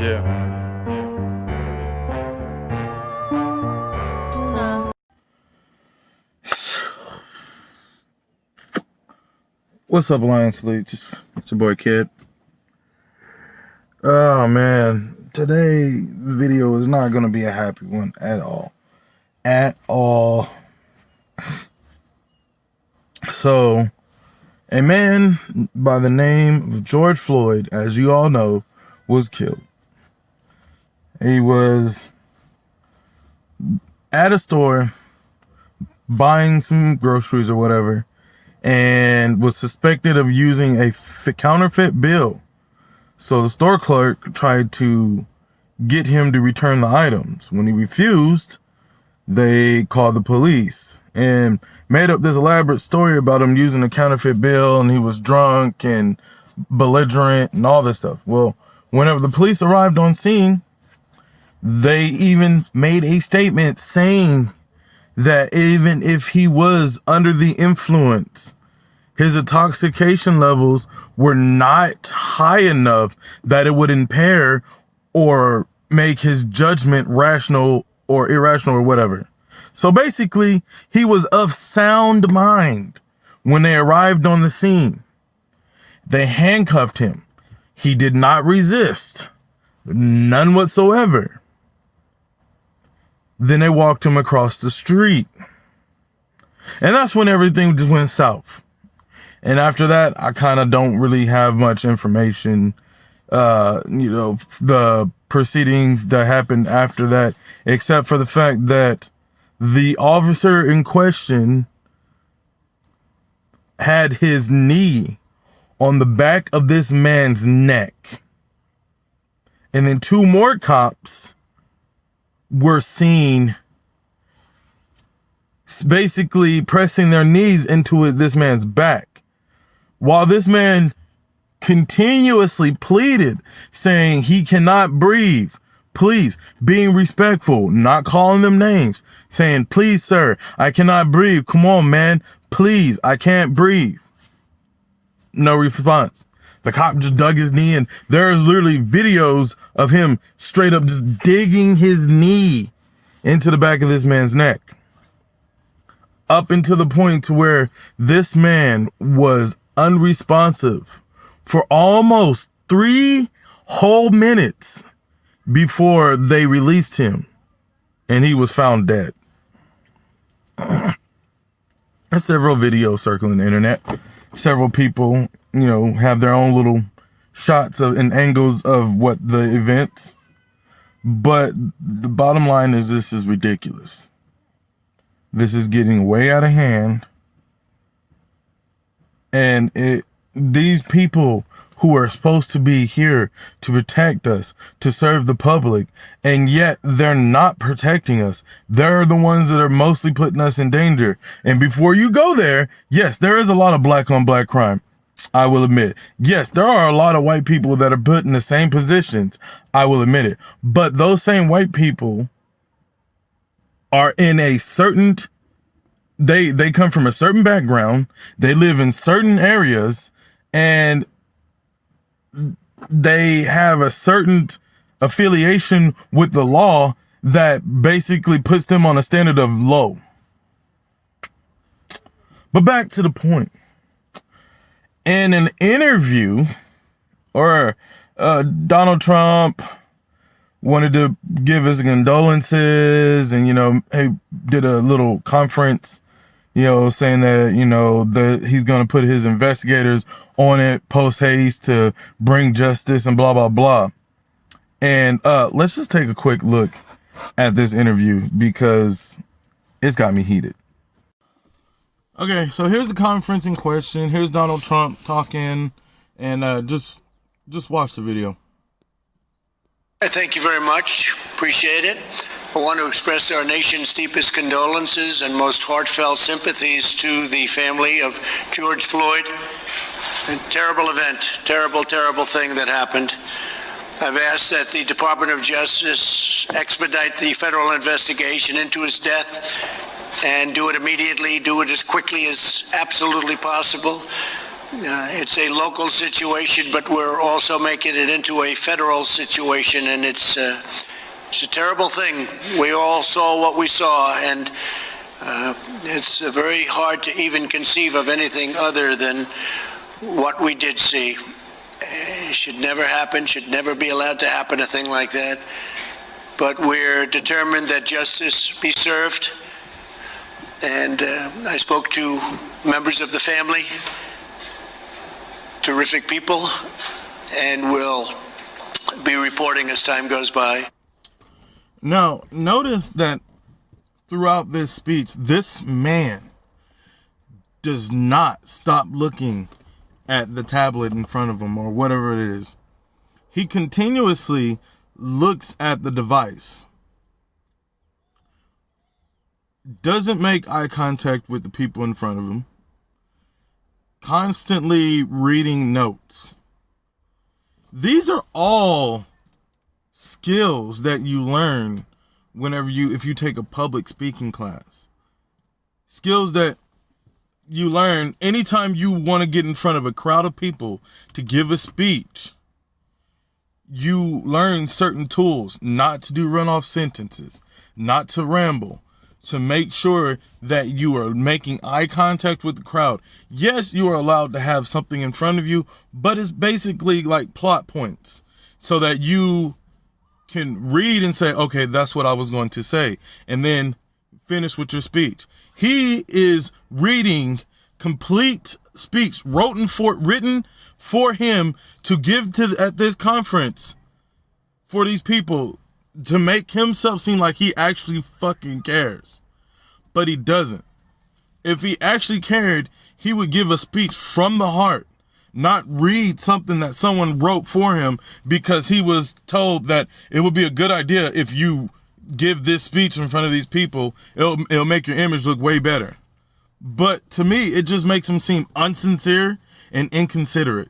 Yeah. What's up, Alliance League? It's your boy Kid. Oh man, today's video is not gonna be a happy one at all. At all. So, a man by the name of George Floyd, as you all know, was killed. He was at a store buying some groceries or whatever, and was suspected of using a counterfeit bill. So the store clerk tried to get him to return the items. When he refused, they called the police and made up this elaborate story about him using a counterfeit bill, and he was drunk and belligerent and all this stuff. Well, whenever the police arrived on scene, they even made a statement saying that even if he was under the influence, his intoxication levels were not high enough that it would impair or make his judgment rational or irrational or whatever. So basically, he was of sound mind when they arrived on the scene. They handcuffed him. He did not resist. None whatsoever. Then they walked him across the street. And that's when everything just went south. And after that, I kind of don't really have much information, the proceedings that happened after that, except for the fact that the officer in question had his knee on the back of this man's neck. And then two more cops were seen basically pressing their knees into this man's back, while this man continuously pleaded, saying he cannot breathe, please, being respectful, not calling them names, saying, please, sir, I cannot breathe. Come on, man. Please, I can't breathe. No response. The cop just dug his knee, and there's literally videos of him straight up just digging his knee into the back of this man's neck, up into the point to where this man was unresponsive for almost 3 whole minutes before they released him, and he was found dead. There's several videos circling the internet. Several people, have their own little shots of and angles of what the events. But the bottom line is, this is ridiculous. This is getting way out of hand. And these people who are supposed to be here to protect us, to serve the public, and yet they're not protecting us. They're the ones that are mostly putting us in danger. And before you go there, yes, there is a lot of black on black crime. I will admit. Yes, there are a lot of white people that are put in the same positions. I will admit it. But those same white people are in a certain, they come from a certain background. They live in certain areas, and they have a certain affiliation with the law that basically puts them on a standard of low. But back to the point. In an interview, Donald Trump wanted to give his condolences, and, he did a little conference, saying that, he's going to put his investigators on it post haste to bring justice and blah, blah, blah. And let's just take a quick look at this interview, because it's got me heated. Okay, so here's the conference in question. Here's Donald Trump talking, and just watch the video. Thank you very much. Appreciate it. I want to express our nation's deepest condolences and most heartfelt sympathies to the family of George Floyd. A terrible event, terrible thing that happened. I've asked that the Department of Justice expedite the federal investigation into his death and do it immediately, do it as quickly as absolutely possible. It's a local situation, but we're also making it into a federal situation, and it's a terrible thing. We all saw what we saw, and it's very hard to even conceive of anything other than what we did see. It should never happen, should never be allowed to happen, a thing like that. But we're determined that justice be served. And I spoke to members of the family, terrific people, and will be reporting as time goes by. Now, notice that throughout this speech, this man does not stop looking at the tablet in front of him or whatever it is. He continuously looks at the device, doesn't make eye contact with the people in front of him, constantly reading notes. These are all skills that you learn if you take a public speaking class. Skills that you learn anytime you want to get in front of a crowd of people to give a speech. You learn certain tools, not to do runoff sentences, not to ramble, to make sure that you are making eye contact with the crowd. Yes, you are allowed to have something in front of you, but it's basically like plot points so that you can read and say, okay, that's what I was going to say, and then finish with your speech. He is reading complete speech written for him to give at this conference for these people, to make himself seem like he actually fucking cares. But he doesn't. If he actually cared, he would give a speech from the heart, not read something that someone wrote for him because he was told that it would be a good idea if you give this speech in front of these people. It'll make your image look way better. But to me, it just makes him seem unsincere and inconsiderate.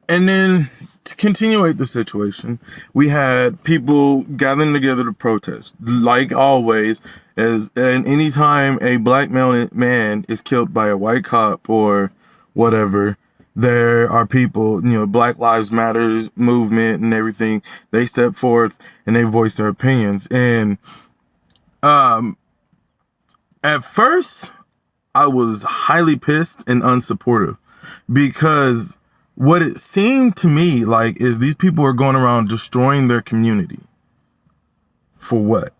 And then to continuate the situation, we had people gathering together to protest. Like always, and anytime a black man is killed by a white cop or whatever, there are people, Black Lives Matters movement and everything. They step forth and they voice their opinions. And at first, I was highly pissed and unsupportive because what it seemed to me like is these people are going around destroying their community. For what?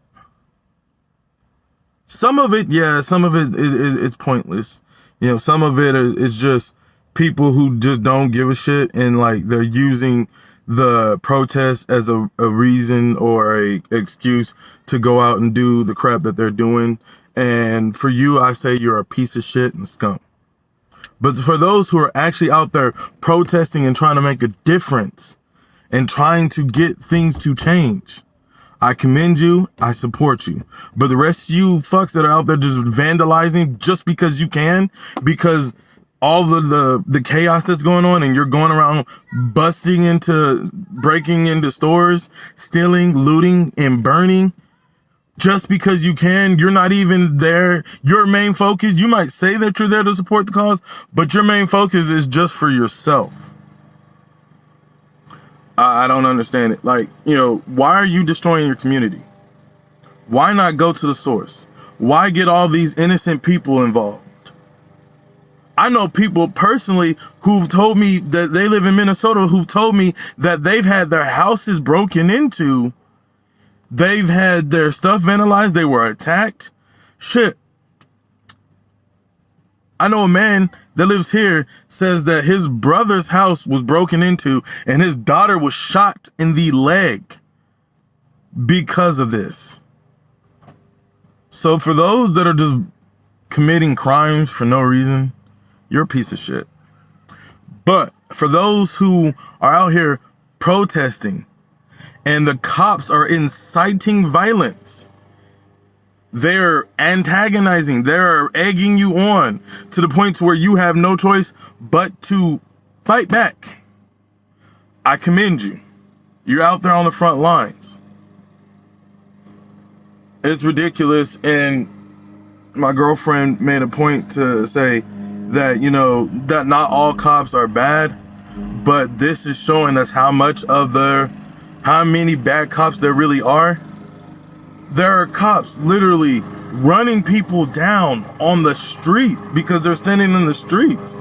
Some of it, it's pointless. Some of it is just people who just don't give a shit, and like they're using the protest as a reason or a excuse to go out and do the crap that they're doing. And for you, I say you're a piece of shit and scum. But for those who are actually out there protesting and trying to make a difference and trying to get things to change, I commend you. I support you. But the rest of you fucks that are out there just vandalizing just because you can, because all the chaos that's going on and you're going around breaking into stores, stealing, looting, and burning, just because you can, you're not even there. Your main focus, you might say that you're there to support the cause, but your main focus is just for yourself. I don't understand it. Like, why are you destroying your community? Why not go to the source? Why get all these innocent people involved? I know people personally who've told me that they live in Minnesota who've told me that they've had their houses broken into. They've had their stuff vandalized. They were attacked. Shit. I know a man that lives here says that his brother's house was broken into and his daughter was shot in the leg because of this. So for those that are just committing crimes for no reason, you're a piece of shit. But for those who are out here protesting and the cops are inciting violence, they're antagonizing, they're egging you on to the point to where you have no choice but to fight back. I commend you. You're out there on the front lines. It's ridiculous, and my girlfriend made a point to say that, you know, that not all cops are bad, but this is showing us how many bad cops there really are. There are cops literally running people down on the streets because they're standing in the streets.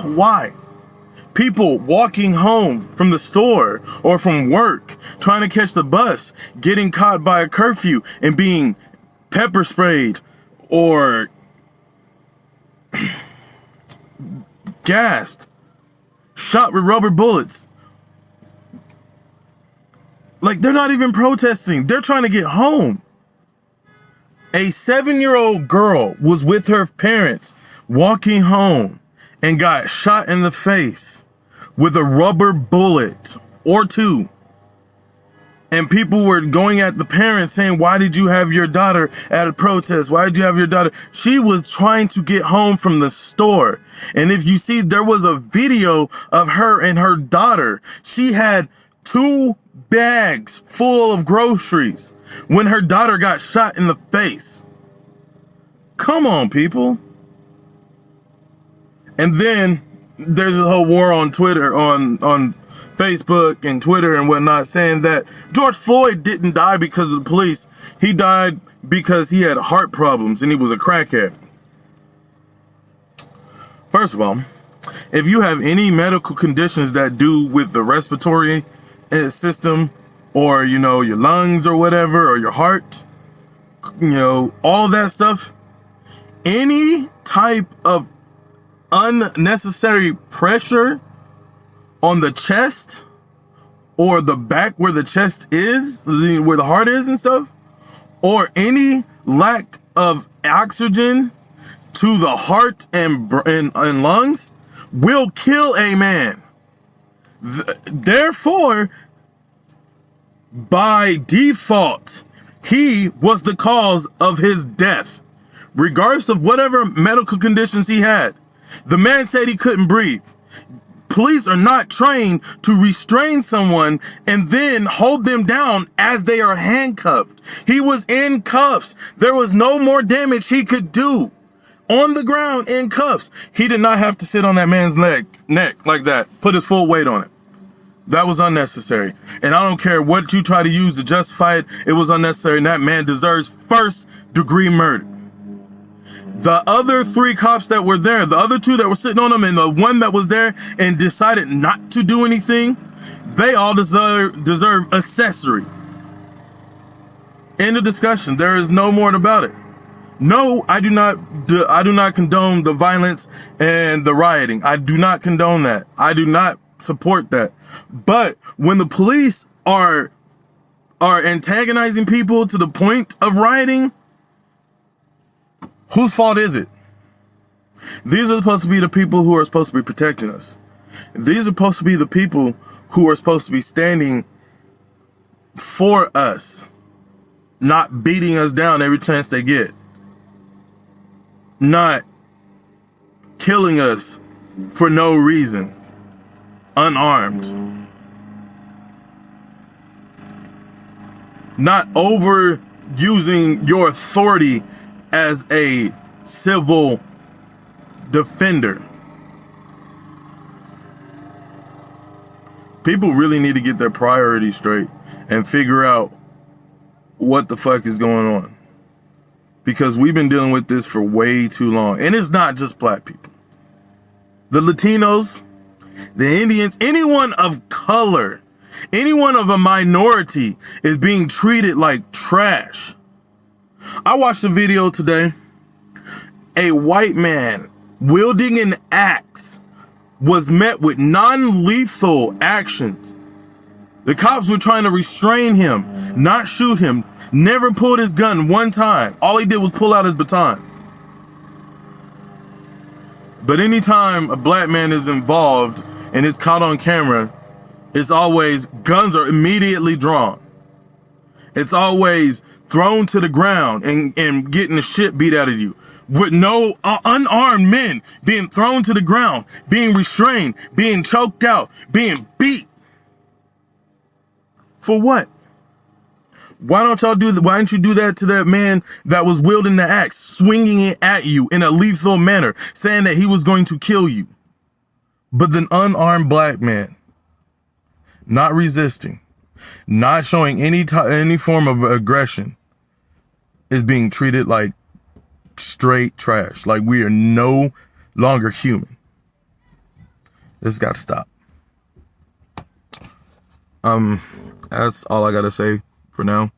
Why? People walking home from the store or from work, trying to catch the bus, getting caught by a curfew and being pepper sprayed or gassed, shot with rubber bullets. Like, they're not even protesting. They're trying to get home. A 7-year-old girl was with her parents walking home and got shot in the face with a rubber bullet or two. And people were going at the parents saying, why did you have your daughter at a protest? Why did you have your daughter? She was trying to get home from the store. And if you see, there was a video of her and her daughter. She had 2 bags full of groceries when her daughter got shot in the face. Come on, people. And then there's a whole war on Twitter, on Facebook and Twitter and whatnot, saying that George Floyd didn't die because of the police. He died because he had heart problems and he was a crackhead. First of all, if you have any medical conditions that do with the respiratory system, or, you know, your lungs or whatever, or your heart, you know, all that stuff, any type of unnecessary pressure on the chest or the back where the chest is, where the heart is and stuff, or any lack of oxygen to the heart and lungs will kill a man. Therefore, by default, he was the cause of his death, regardless of whatever medical conditions he had. The man said he couldn't breathe. Police are not trained to restrain someone and then hold them down as they are handcuffed. He was in cuffs. There was no more damage he could do. On the ground in cuffs. He did not have to sit on that man's neck like that. Put his full weight on it. That was unnecessary. And I don't care what you try to use to justify it. It was unnecessary. And that man deserves first-degree murder. The other 3 cops that were there, the other 2 that were sitting on him, and the one that was there and decided not to do anything, they all deserve accessory. End of discussion. There is no more about it. No, I do not condone the violence and the rioting. I do not condone that. I do not support that. But when the police are antagonizing people to the point of rioting, whose fault is it? These are supposed to be the people who are supposed to be protecting us. These are supposed to be the people who are supposed to be standing for us, not beating us down every chance they get, not killing us for no reason, unarmed, not overusing your authority as a civil defender. People really need to get their priorities straight and figure out what the fuck is going on. Because we've been dealing with this for way too long. And it's not just black people. The Latinos, the Indians, anyone of color, anyone of a minority is being treated like trash. I watched a video today. A white man wielding an axe was met with non-lethal actions. The cops were trying to restrain him, not shoot him, never pulled his gun one time. All he did was pull out his baton. But anytime a black man is involved and it's caught on camera, it's always guns are immediately drawn. It's always thrown to the ground and getting the shit beat out of you. With no unarmed men being thrown to the ground, being restrained, being choked out, being beat. For what? Why don't y'all do that? Why didn't you do that to that man that was wielding the axe, swinging it at you in a lethal manner, saying that he was going to kill you? But the unarmed black man, not resisting, not showing any form of aggression, is being treated like straight trash. Like we are no longer human. This got to stop. That's all I gotta say for now.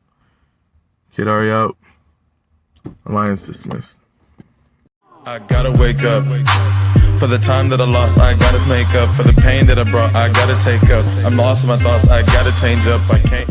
Kid Ari out. Alliance dismissed. I gotta wake up. For the time that I lost, I gotta make up. For the pain that I brought, I gotta take up. I'm lost in my thoughts, I gotta change up. I can't.